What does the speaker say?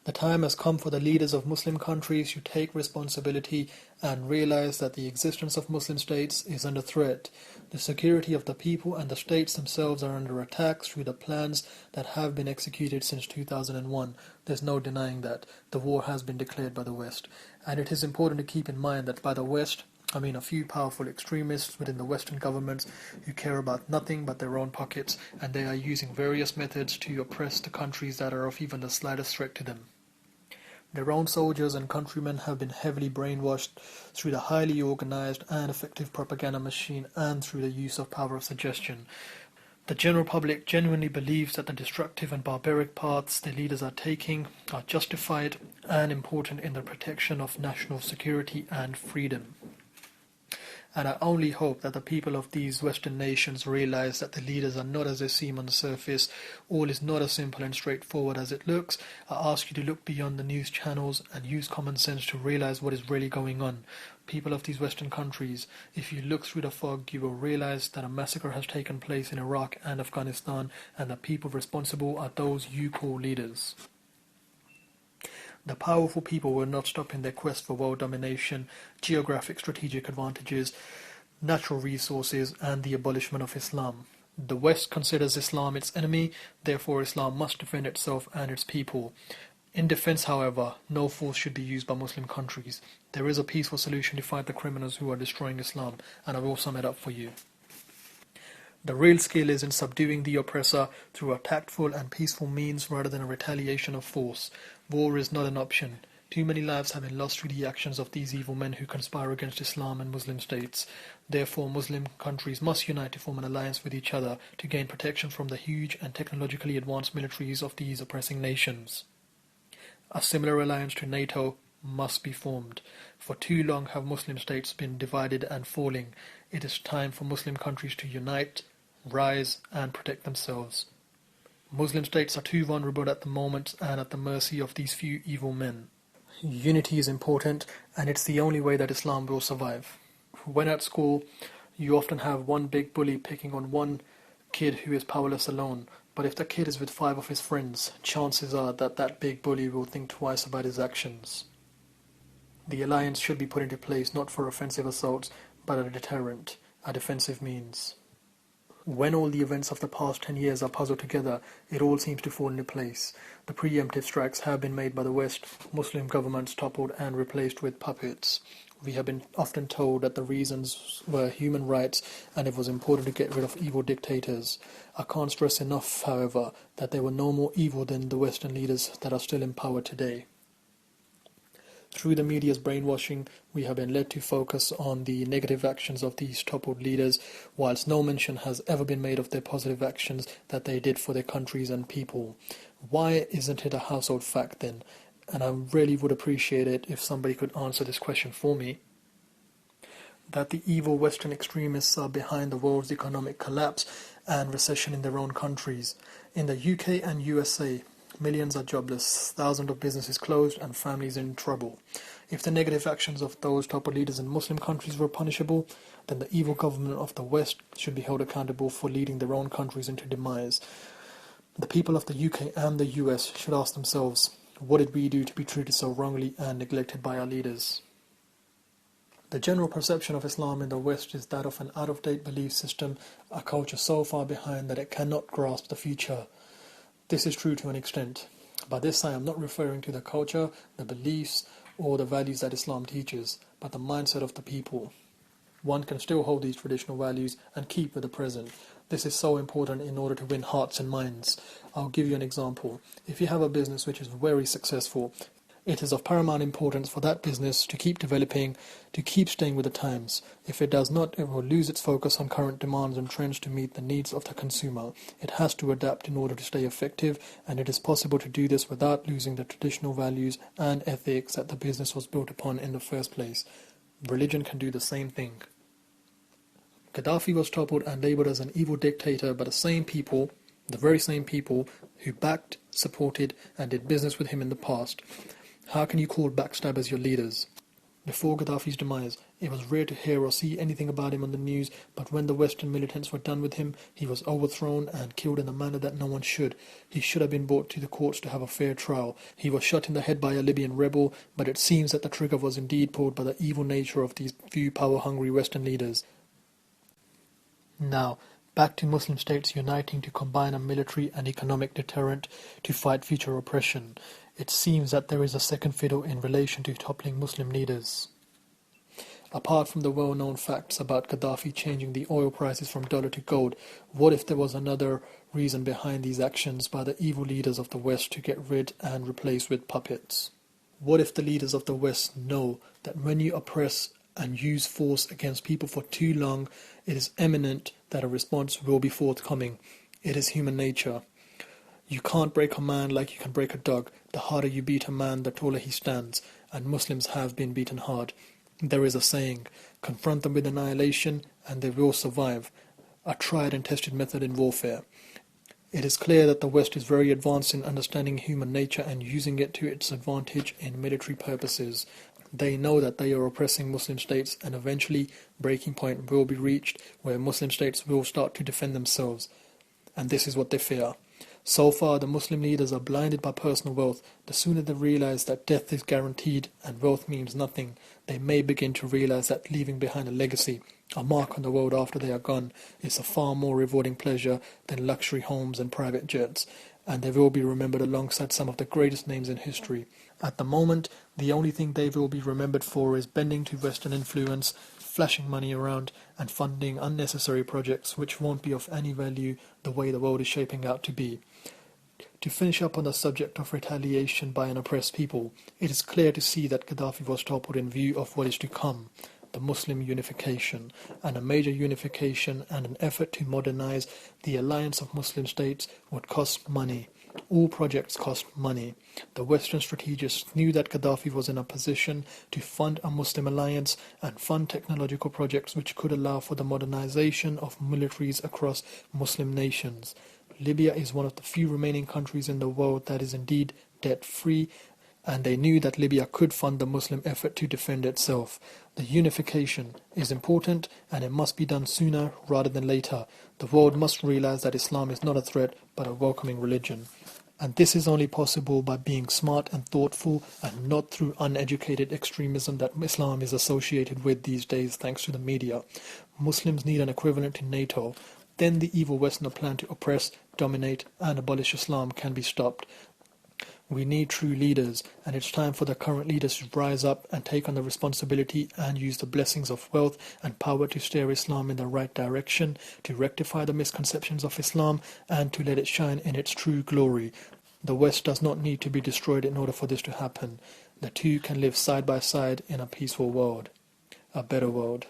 The time has come for the leaders of Muslim countries to take responsibility and realize that the existence of Muslim states is under threat. The security of the people and the states themselves are under attack through the plans that have been executed since 2001. There's no denying that. The war has been declared by the West. And it is important to keep in mind that by the West, I mean a few powerful extremists within the Western governments who care about nothing but their own pockets, and they are using various methods to oppress the countries that are of even the slightest threat to them. Their own soldiers and countrymen have been heavily brainwashed through the highly organized and effective propaganda machine and through the use of power of suggestion. The general public genuinely believes that the destructive and barbaric paths their leaders are taking are justified and important in the protection of national security and freedom. And I only hope that the people of these Western nations realize that the leaders are not as they seem on the surface. All is not as simple and straightforward as it looks. I ask you to look beyond the news channels and use common sense to realize what is really going on. People of these Western countries, if you look through the fog, you will realize that a massacre has taken place in Iraq and Afghanistan, and the people responsible are those you call leaders. The powerful people will not stop in their quest for world domination, geographic strategic advantages, natural resources, and the abolishment of Islam. The West considers Islam its enemy, therefore Islam must defend itself and its people. In defense, however, no force should be used by Muslim countries. There is a peaceful solution to fight the criminals who are destroying Islam, and I will sum it up for you. The real skill is in subduing the oppressor through a tactful and peaceful means rather than a retaliation of force. War is not an option. Too many lives have been lost through the actions of these evil men who conspire against Islam and Muslim states. Therefore, Muslim countries must unite to form an alliance with each other to gain protection from the huge and technologically advanced militaries of these oppressing nations. A similar alliance to NATO must be formed. For too long have Muslim states been divided and falling. It is time for Muslim countries to unite, rise, and protect themselves. Muslim states are too vulnerable at the moment and at the mercy of these few evil men. Unity is important, and it's the only way that Islam will survive. When at school, you often have one big bully picking on one kid who is powerless alone, but if the kid is with 5 of his friends, chances are that that big bully will think twice about his actions. The alliance should be put into place not for offensive assaults, but a deterrent, a defensive means. When all the events of the past 10 years are puzzled together, it all seems to fall into place. The preemptive strikes have been made by the West, Muslim governments toppled and replaced with puppets. We have been often told that the reasons were human rights and it was important to get rid of evil dictators. I can't stress enough, however, that they were no more evil than the Western leaders that are still in power today. Through the media's brainwashing, we have been led to focus on the negative actions of these toppled leaders, whilst no mention has ever been made of their positive actions that they did for their countries and people. Why isn't it a household fact then? And I really would appreciate it if somebody could answer this question for me. That the evil Western extremists are behind the world's economic collapse and recession in their own countries. In the UK and USA, millions are jobless, thousands of businesses closed, and families in trouble. If the negative actions of those toppled leaders in Muslim countries were punishable, then the evil government of the West should be held accountable for leading their own countries into demise. The people of the UK and the US should ask themselves, what did we do to be treated so wrongly and neglected by our leaders? The general perception of Islam in the West is that of an out-of-date belief system, a culture so far behind that it cannot grasp the future. This is true to an extent. By this I am not referring to the culture, the beliefs, or the values that Islam teaches, but the mindset of the people. One can still hold these traditional values and keep with the present. This is so important in order to win hearts and minds. I'll give you an example. If you have a business which is very successful, it is of paramount importance for that business to keep developing, to keep staying with the times. If it does not, it will lose its focus on current demands and trends to meet the needs of the consumer. It has to adapt in order to stay effective, and it is possible to do this without losing the traditional values and ethics that the business was built upon in the first place. Religion can do the same thing. Gaddafi was toppled and labelled as an evil dictator by the same people, the very same people who backed, supported, and did business with him in the past. How can you call backstabbers your leaders? Before Gaddafi's demise, it was rare to hear or see anything about him on the news, but when the Western militants were done with him, he was overthrown and killed in a manner that no one should. He should have been brought to the courts to have a fair trial. He was shot in the head by a Libyan rebel, but it seems that the trigger was indeed pulled by the evil nature of these few power-hungry Western leaders. Now, back to Muslim states uniting to combine a military and economic deterrent to fight future oppression. It seems that there is a second fiddle in relation to toppling Muslim leaders. Apart from the well-known facts about Gaddafi changing the oil prices from dollar to gold, what if there was another reason behind these actions by the evil leaders of the West to get rid and replace with puppets? What if the leaders of the West know that when you oppress and use force against people for too long, it is eminent that a response will be forthcoming? It is human nature. You can't break a man like you can break a dog. The harder you beat a man, the taller he stands, and Muslims have been beaten hard. There is a saying, confront them with annihilation and they will survive, a tried and tested method in warfare. It is clear that the West is very advanced in understanding human nature and using it to its advantage in military purposes. They know that they are oppressing Muslim states, and eventually breaking point will be reached where Muslim states will start to defend themselves. And this is what they fear. So far, the Muslim leaders are blinded by personal wealth. The sooner they realize that death is guaranteed and wealth means nothing, they may begin to realize that leaving behind a legacy, a mark on the world after they are gone, is a far more rewarding pleasure than luxury homes and private jets, and they will be remembered alongside some of the greatest names in history. At the moment, the only thing they will be remembered for is bending to Western influence, flashing money around, and funding unnecessary projects which won't be of any value the way the world is shaping out to be. To finish up on the subject of retaliation by an oppressed people, it is clear to see that Gaddafi was toppled in view of what is to come, the Muslim unification, and a major unification and an effort to modernize the alliance of Muslim states would cost money. All projects cost money. The Western strategists knew that Gaddafi was in a position to fund a Muslim alliance and fund technological projects which could allow for the modernization of militaries across Muslim nations. Libya is one of the few remaining countries in the world that is indeed debt-free, and they knew that Libya could fund the Muslim effort to defend itself. The unification is important, and it must be done sooner rather than later. The world must realize that Islam is not a threat, but a welcoming religion. And this is only possible by being smart and thoughtful, and not through uneducated extremism that Islam is associated with these days thanks to the media. Muslims need an equivalent in NATO. Then the evil Westerner plan to oppress, dominate, and abolish Islam can be stopped. We need true leaders, and it's time for the current leaders to rise up and take on the responsibility and use the blessings of wealth and power to steer Islam in the right direction, to rectify the misconceptions of Islam, and to let it shine in its true glory. The West does not need to be destroyed in order for this to happen. The two can live side by side in a peaceful world, a better world.